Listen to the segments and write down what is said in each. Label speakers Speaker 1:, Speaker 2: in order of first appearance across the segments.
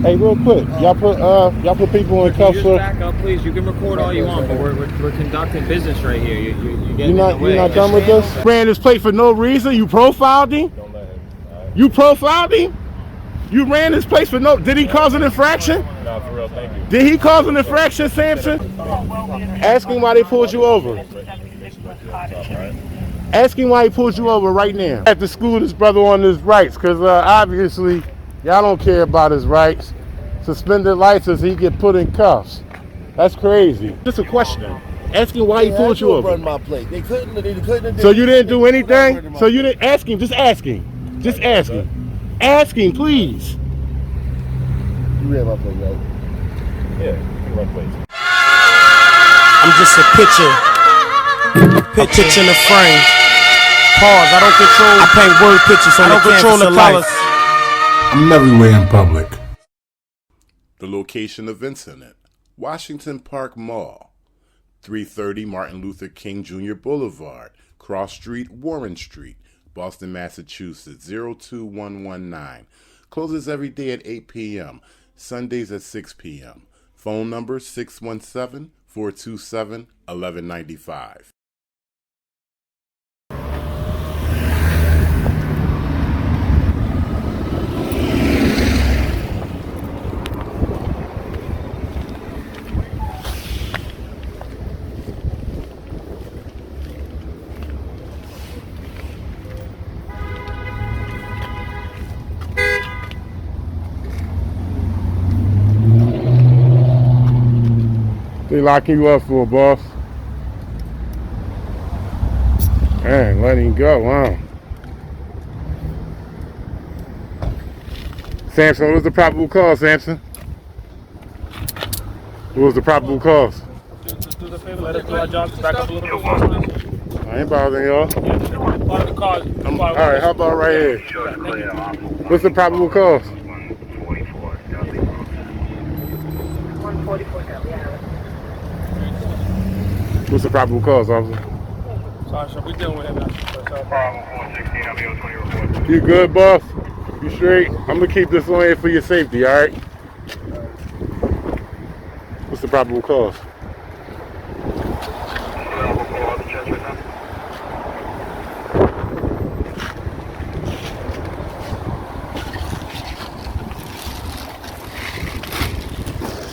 Speaker 1: Hey, real quick, y'all put people in cuffs.
Speaker 2: Just back up, please. You can record all you want, but we're conducting business right here. You're getting
Speaker 1: You're not done with this? Ran this plate for no reason. You profiled him.
Speaker 3: Don't let him.
Speaker 1: You profiled him. You ran this place for no. Did he cause an infraction?
Speaker 3: No, for real. Thank you.
Speaker 1: Did he cause an infraction, Sampson? Ask him why they pulled you over. Ask him why he pulled you over right now. At the school, this brother on his rights, because obviously y'all don't care about his rights. Suspended license, he get put in cuffs. That's crazy. Just a question. Ask him why he pulled you over.
Speaker 4: Run my plate. They couldn't.
Speaker 1: So you didn't do anything? So you didn't ask him? Just ask him. Just ask him. Ask him, please.
Speaker 4: You ran my plate, right?
Speaker 3: Yeah, you run plates.
Speaker 5: I'm just a picture in the frame. Pause. I paint word pictures on the canvas of life.
Speaker 6: I'm everywhere in public.
Speaker 7: The location of incident: Washington Park Mall, 330 Martin Luther King Jr. Boulevard, Cross Street, Warren Street, Boston, Massachusetts, 02119. Closes every day at 8 p.m., Sundays at 6 p.m. Phone number 617-427-1195.
Speaker 1: They locking you up for, boss? Man, let him go, huh? Samson, what was the probable cause, Samson? What was the probable cause?
Speaker 2: Just do the favor, let us do our job. Back up a little bit more, please.
Speaker 1: I ain't bothering y'all.
Speaker 2: Part of the cause.
Speaker 1: All right, how about right here? What's the probable cause?
Speaker 8: 144
Speaker 1: What's the probable cause, officer?
Speaker 2: Sorry, sir, we dealing with him now.
Speaker 1: You good, boss? You straight? I'm gonna keep this on here for your safety, all right? What's the probable cause?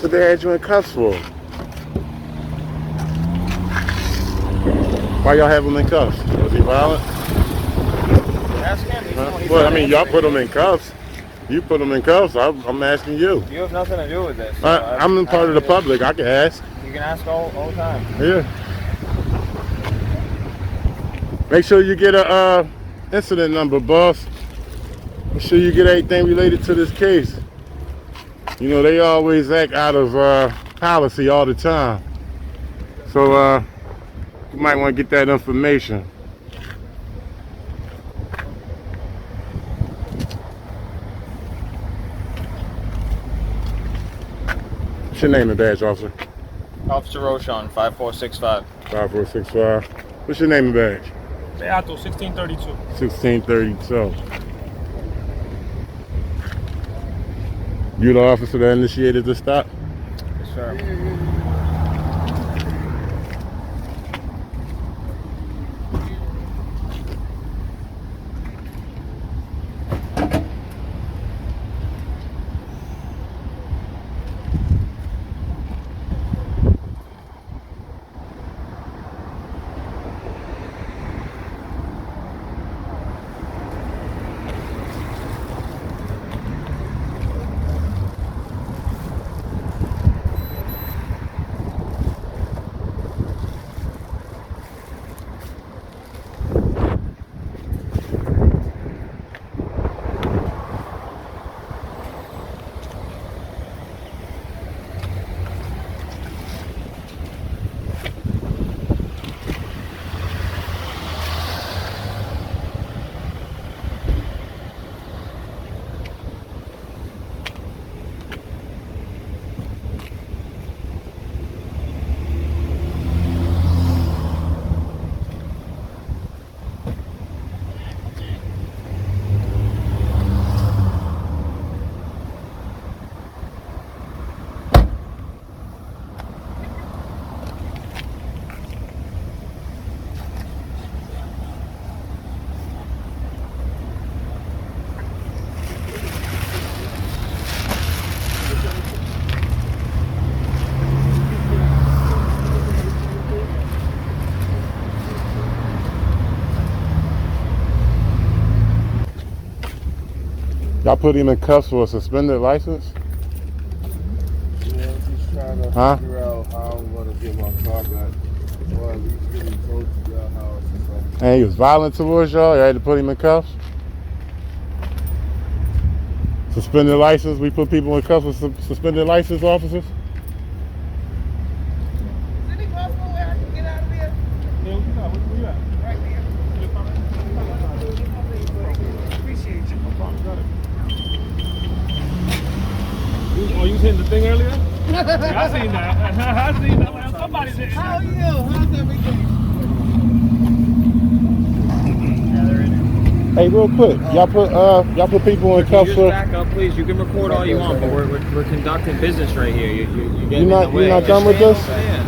Speaker 1: What they had you in cuffs for? Why y'all have him in cuffs? Was he violent?
Speaker 2: Ask him.
Speaker 1: Well, I mean, y'all put him in cuffs. You put him in cuffs. I'm asking you.
Speaker 2: You have nothing to do with this.
Speaker 1: I'm in part of the public. I can ask.
Speaker 2: You can ask all the time.
Speaker 1: Yeah. Make sure you get a incident number, boss. Make sure you get everything related to this case. You know, they always act out of policy all the time. So, you might want to get that information. What's your name and badge, officer?
Speaker 2: Officer Roshan, 5465.
Speaker 1: 5465. What's your name and badge?
Speaker 2: Beato, 1632.
Speaker 1: 1632. You the officer that initiated the stop?
Speaker 2: Yes, sir.
Speaker 1: Y'all put him in cuffs for a suspended license?
Speaker 4: Yeah, I'm just trying to figure out how I'm gonna get my car back. Or at least get him close to your house or something.
Speaker 1: And he was violent towards y'all? You had to put him in cuffs? Suspended license? We put people in cuffs with suspended license officers?
Speaker 8: Is any possible way I can get out of there?
Speaker 3: Yeah, where you at?
Speaker 8: Right there. Appreciate you.
Speaker 3: No problem, got it. Oh, you was hitting the thing earlier? Yeah, I seen that. I seen that. Somebody did.
Speaker 8: How are you? How's everything?
Speaker 1: Hey, real quick, y'all put people in
Speaker 2: Can you
Speaker 1: cuffs
Speaker 2: just
Speaker 1: for.
Speaker 2: back up, please? You can record all you want, but we're conducting business right here. You're getting
Speaker 1: You're
Speaker 2: in
Speaker 1: not
Speaker 2: the way.
Speaker 1: done
Speaker 2: Just
Speaker 1: with
Speaker 2: stand
Speaker 1: this?
Speaker 2: over there.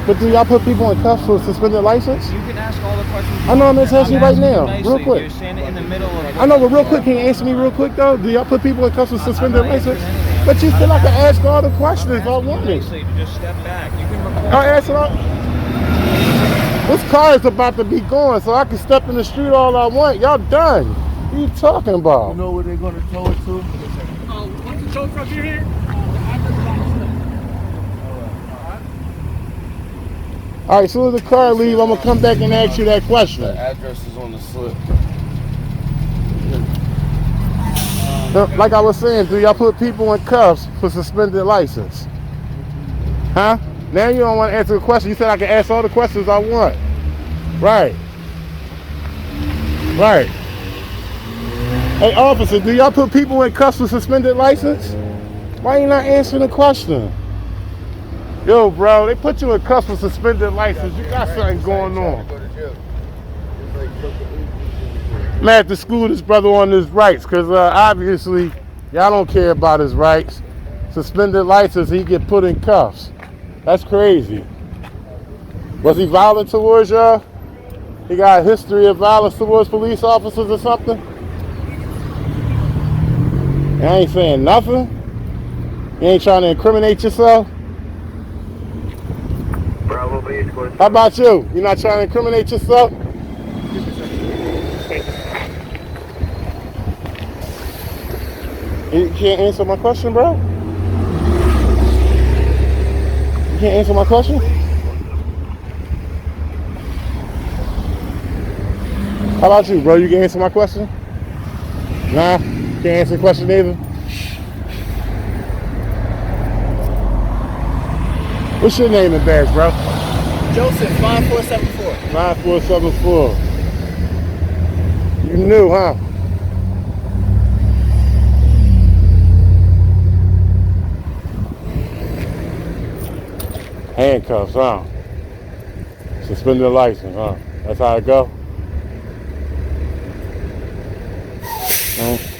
Speaker 1: But do y'all put people in cuffs for a suspended license?
Speaker 2: You can ask all the questions.
Speaker 1: I know, I'm just asking you right
Speaker 2: asking
Speaker 1: now,
Speaker 2: nicely.
Speaker 1: real quick.
Speaker 2: You're standing in the middle of.
Speaker 1: I know, but real quick, can you answer me real quick though? Do y'all put people in cuffs with suspended
Speaker 2: I'm not
Speaker 1: license?
Speaker 2: answering anything.
Speaker 1: But you still have to ask all the questions if I
Speaker 2: Asking you
Speaker 1: wanted.
Speaker 2: nicely to just step back. You can record.
Speaker 1: I'll answer all. This car is about to be going, so I can step in the street all I want. Y'all done. What are you talking about?
Speaker 4: You know where they're gonna tow it to?
Speaker 3: What's the tow truck here?
Speaker 1: All right, as soon as the car leaves, I'm gonna come back and ask you that question.
Speaker 4: The address is on the slip.
Speaker 1: Like I was saying, do y'all put people in cuffs for suspended license? Huh? Now you don't want to answer the question. You said I can ask all the questions I want. Right. Right. Hey, officer, do y'all put people in cuffs for suspended license? Why you not answering the question? Yo, bro, they put you in cuffs for suspended license. You got something going on. I'm at the school this brother on his rights, because obviously y'all don't care about his rights. Suspended license, he get put in cuffs. That's crazy. Was he violent towards y'all? He got a history of violence towards police officers or something? You ain't saying nothing? You ain't trying to incriminate yourself? How about you? You not trying to incriminate yourself? You can't answer my question, bro? You can't answer my question? How about you, bro? You can answer my question? Nah? Can't answer the question either? What's your name and badge, bro?
Speaker 8: Joseph, 5474.
Speaker 1: 9474. You knew, huh? Handcuffs, huh? Suspended license, huh? That's how it go?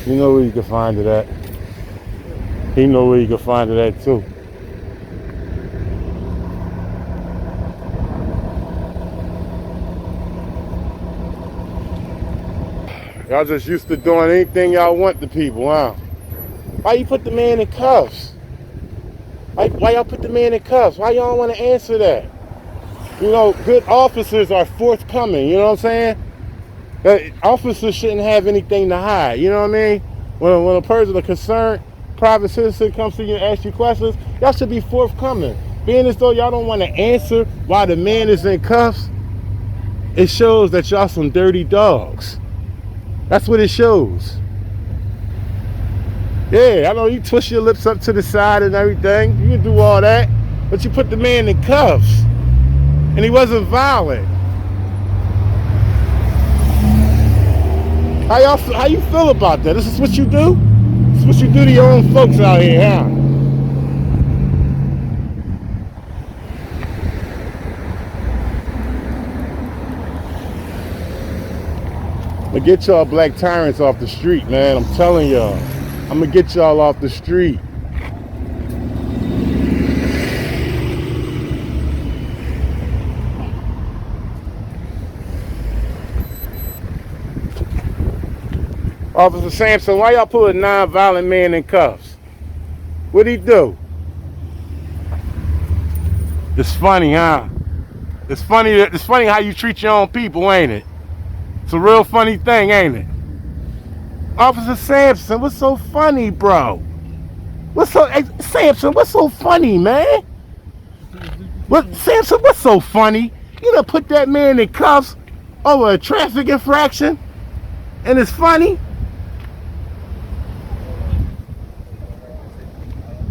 Speaker 1: You know where you can find it at. He know where you can find it at too. Y'all just used to doing anything y'all want to people, huh? Why you put the man in cuffs? Why y'all put the man in cuffs? Why y'all want to answer that? You know, good officers are forthcoming, you know what I'm saying? Officers shouldn't have anything to hide, you know what I mean? When a person, a concerned private citizen comes to you and asks you questions, y'all should be forthcoming. Being as though y'all don't want to answer why the man is in cuffs, it shows that y'all some dirty dogs. That's what it shows. Yeah, I know you twist your lips up to the side and everything. You can do all that, but you put the man in cuffs, and he wasn't violent. How you feel about that? This is what you do? This is what you do to your own folks out here, huh? But get y'all black tyrants off the street, man. I'm telling y'all. I'm gonna get y'all off the street. Officer Sampson, why y'all put a non-violent man in cuffs? What'd he do? It's funny, huh? It's funny how you treat your own people, ain't it? It's a real funny thing, ain't it? Officer Sampson, what's so funny, bro? Sampson, what's so funny, man? Sampson, what's so funny? You done put that man in cuffs over a traffic infraction, and it's funny?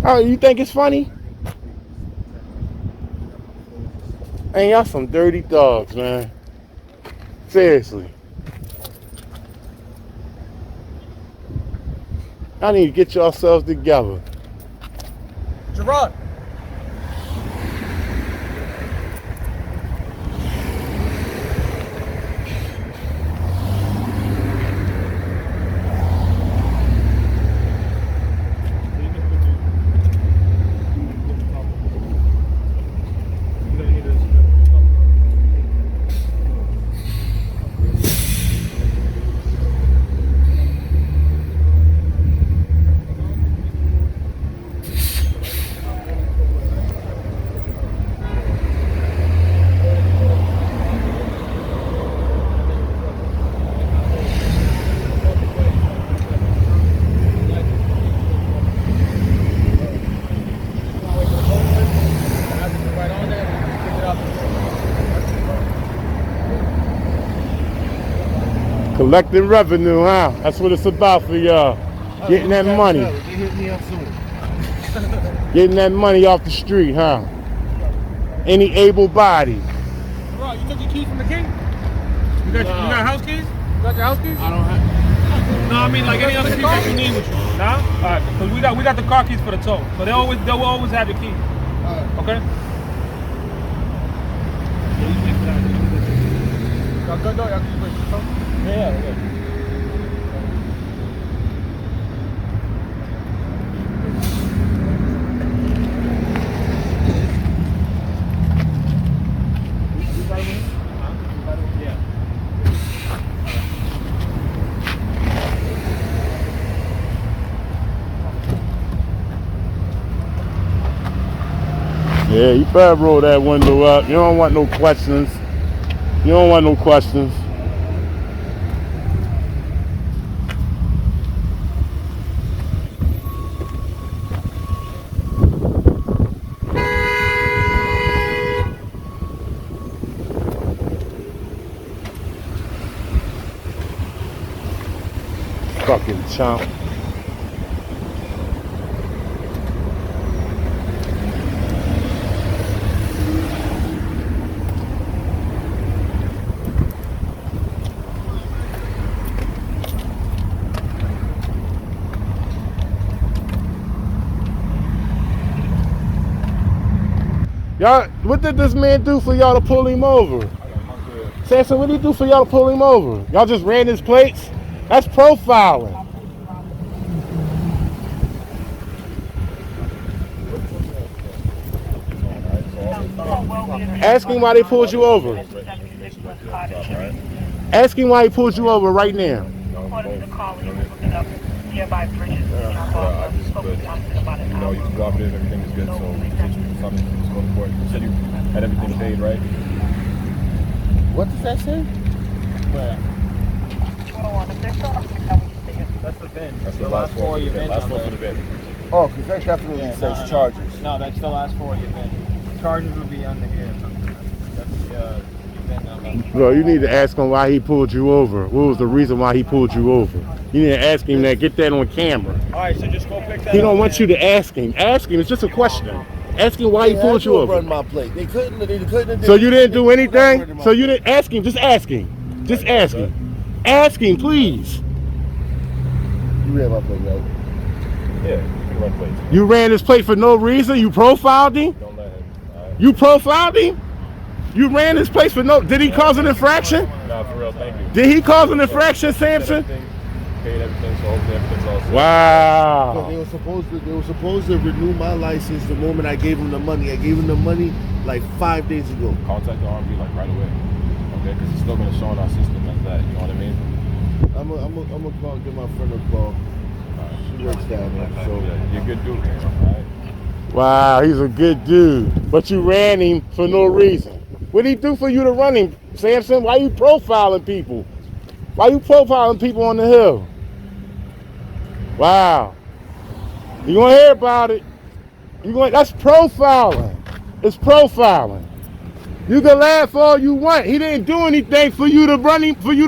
Speaker 1: Oh, you think it's funny? Man, y'all some dirty dogs, man. Seriously. I need to get yourselves together.
Speaker 3: Gerard.
Speaker 1: Collecting revenue, huh? That's what it's about for y'all. Getting that money.
Speaker 4: They hit me up soon.
Speaker 1: Getting that money off the street, huh? Any able body.
Speaker 3: Bro, you took your keys from the king? You got house keys? You got your house keys?
Speaker 4: I don't have.
Speaker 3: No, I mean like any other keys that you need with you. Nah? Alright, because we got the car keys for the tow. So they will always have your keys. Okay? Yeah.
Speaker 1: Yeah, you better roll that window up. You don't want no questions. You don't want no questions. Fucking chump. Y'all, what did this man do for y'all to pull him over? Samson, what did he do for y'all to pull him over? Y'all just ran his plates? That's profiling. Ask him why they pulled you over. Ask him why he pulled you over right now.
Speaker 9: Nearby bridges.
Speaker 10: You know, you cooperated, everything is good, so something is going for it. You said you had everything paid, right?
Speaker 4: What does that say?
Speaker 2: That's the VIN.
Speaker 10: That's
Speaker 2: the last four of your VIN.
Speaker 10: Last four for the VIN.
Speaker 4: Oh, because that definitely says charges.
Speaker 2: No, that's the last four of your VIN. Charges would be under here. That's the VIN number.
Speaker 1: Bro, you need to ask him why he pulled you over. What was the reason why he pulled you over? You need to ask him that. Get that on camera.
Speaker 2: All right, so just go pick that
Speaker 1: He
Speaker 2: up.
Speaker 1: don't want you to ask him. Ask him. It's just a question. Ask him why he pulled you over.
Speaker 4: Run my plate. They couldn't.
Speaker 1: So you didn't do anything? So you didn't ask him. Just ask him. Just ask him. Ask him, please.
Speaker 4: You ran my plate, right?
Speaker 10: Yeah, you can run plates.
Speaker 1: You ran his plate for no reason? You profiled him?
Speaker 10: Don't let him. Right?
Speaker 1: You profiled him? You ran his place for no... Did he cause an infraction?
Speaker 10: Nah, for real, thank you.
Speaker 1: Did he cause an infraction, Samson?
Speaker 10: Paid everything, so hopefully everything's all set.
Speaker 1: Wow.
Speaker 4: They were supposed to renew my license the moment I gave them the money. I gave them the money like 5 days ago.
Speaker 10: Contact the RMV like right away. Okay, because it's still going to show in our system as that, you know what I mean?
Speaker 4: I'm gonna call, give my friend a call. She works down there, so
Speaker 10: Yeah, you're a good dude, man, alright?
Speaker 1: Wow, he's a good dude. But you ran him for no reason. What did he do for you to run him, Samson? Why you profiling people? Why you profiling people on the hill? Wow. You gonna hear about it? That's profiling. It's profiling. You can laugh all you want. He didn't do anything for you to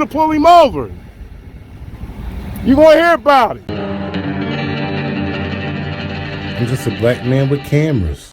Speaker 1: pull him over. You gonna hear about it. I'm just a black man with cameras.